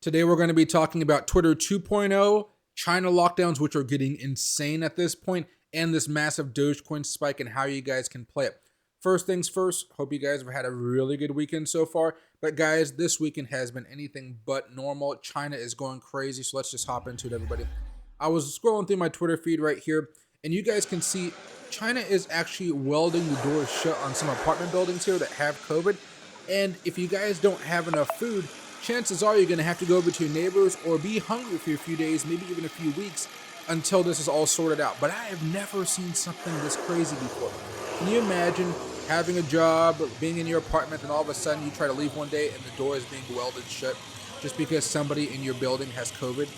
Today we're going to be talking about Twitter 2.0, China lockdowns, which are getting insane at this point, and this massive Dogecoin spike and how you guys can play it. First things first, hope you guys have had a really good weekend so far. But guys, this weekend has been anything but normal. China is going crazy, so let's just hop into it, everybody. I was scrolling through my Twitter feed right here, and you guys can see China is actually welding the doors shut on some apartment buildings here that have COVID. And if you guys don't have enough food, chances are you're going to have to go over to your neighbors or be hungry for a few days, maybe even a few weeks, until this is all sorted out. But I have never seen something this crazy before. Can you imagine having a job, being in your apartment, and all of a sudden you try to leave one day and the door is being welded shut just because somebody in your building has COVID?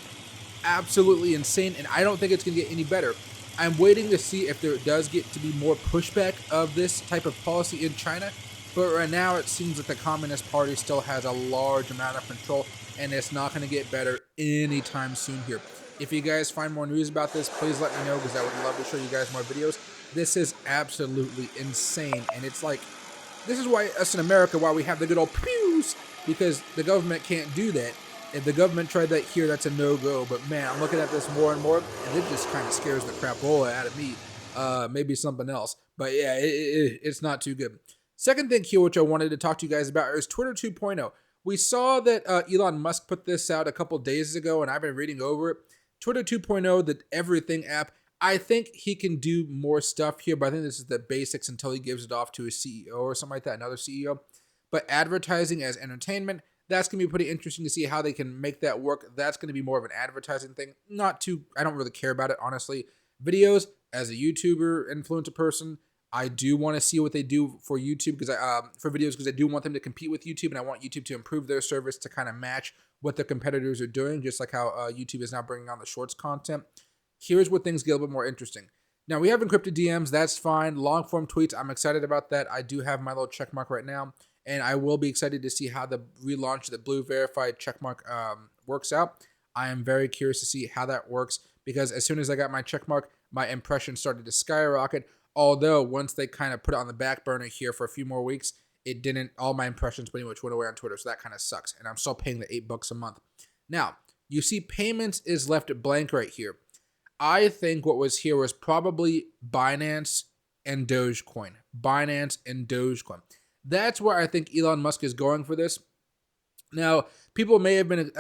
Absolutely insane, and I don't think it's going to get any better. I'm waiting to see if there does get to be more pushback of this type of policy in China, but right now it seems like the Communist Party still has a large amount of control, and it's not going to get better anytime soon here. If you guys find more news about this, please let me know, because I would love to show you guys more videos. This is absolutely insane, and it's like, this is why us in America, why we have the good old pews, because the government can't do that. If the government tried that here, that's a no-go. But man, I'm looking at this more and more, and it just kind of scares the crapola out of me. Maybe something else. But yeah, it's not too good. Second thing here, which I wanted to talk to you guys about, is Twitter 2.0. We saw that Elon Musk put this out a couple days ago, and I've been reading over it. Twitter 2.0, the everything app. I think he can do more stuff here, but I think this is the basics until he gives it off to a CEO or something like that, another CEO. But advertising as entertainment, that's going to be pretty interesting to see how they can make that work. That's going to be more of an advertising thing. I don't really care about it, honestly. Videos, as a YouTuber, influencer person, I do want to see what they do for YouTube, because for videos, because I do want them to compete with YouTube, and I want YouTube to improve their service to kind of match what their competitors are doing, just like how YouTube is now bringing on the shorts content. Here's where things get a little bit more interesting. Now, we have encrypted DMs. That's fine. Long-form tweets, I'm excited about that. I do have my little check mark right now, and I will be excited to see how the relaunch of the blue verified checkmark works out. I am very curious to see how that works, because as soon as I got my checkmark, my impressions started to skyrocket. Although once they kind of put it on the back burner here for a few more weeks, it didn't. All my impressions pretty much went away on Twitter, so that kind of sucks. And I'm still paying the $8 a month. Now, you see payments is left blank right here. I think what was here was probably Binance and Dogecoin. Binance and Dogecoin. That's where I think Elon Musk is going for this. Now, people may have been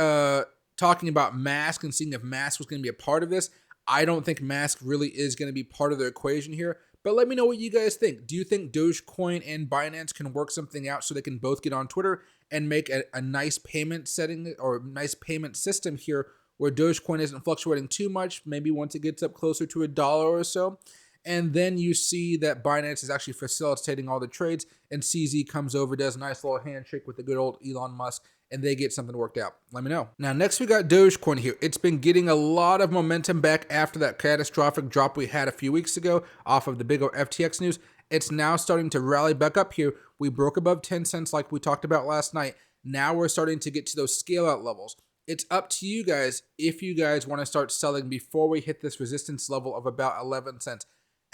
talking about Mask and seeing if Mask was going to be a part of this. I don't think Mask really is going to be part of the equation here. But let me know what you guys think. Do you think Dogecoin and Binance can work something out so they can both get on Twitter and make a nice payment setting or nice payment system here where Dogecoin isn't fluctuating too much, maybe once it gets up closer to $1 or so? And then you see that Binance is actually facilitating all the trades, and CZ comes over, does a nice little handshake with the good old Elon Musk, and they get something worked out. Let me know. Now, next we got Dogecoin here. It's been getting a lot of momentum back after that catastrophic drop we had a few weeks ago off of the big old FTX news. It's now starting to rally back up here. We broke above 10 cents like we talked about last night. Now we're starting to get to those scale out levels. It's up to you guys if you guys want to start selling before we hit this resistance level of about 11 cents.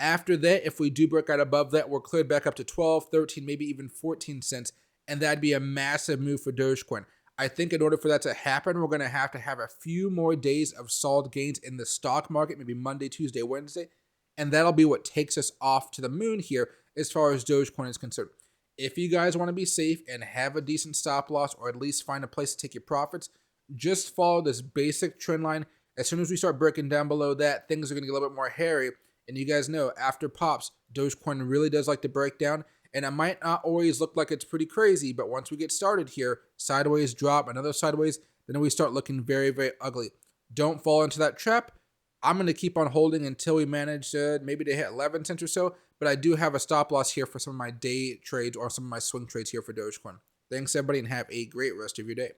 After that, if we do break out above that, we're cleared back up to 12, 13, maybe even 14 cents, and that'd be a massive move for Dogecoin. I think in order for that to happen, we're going to have a few more days of solid gains in the stock market, maybe Monday, Tuesday, Wednesday, and that'll be what takes us off to the moon here as far as Dogecoin is concerned. If you guys want to be safe and have a decent stop loss, or at least find a place to take your profits, just follow this basic trend line. As soon as we start breaking down below that, things are going to get a little bit more hairy. And you guys know, after pops, Dogecoin really does like to break down. And it might not always look like it's pretty crazy, but once we get started here, sideways drop, another sideways, then we start looking very, very ugly. Don't fall into that trap. I'm going to keep on holding until we manage maybe to hit 11 cents or so. But I do have a stop loss here for some of my day trades or some of my swing trades here for Dogecoin. Thanks, everybody, and have a great rest of your day.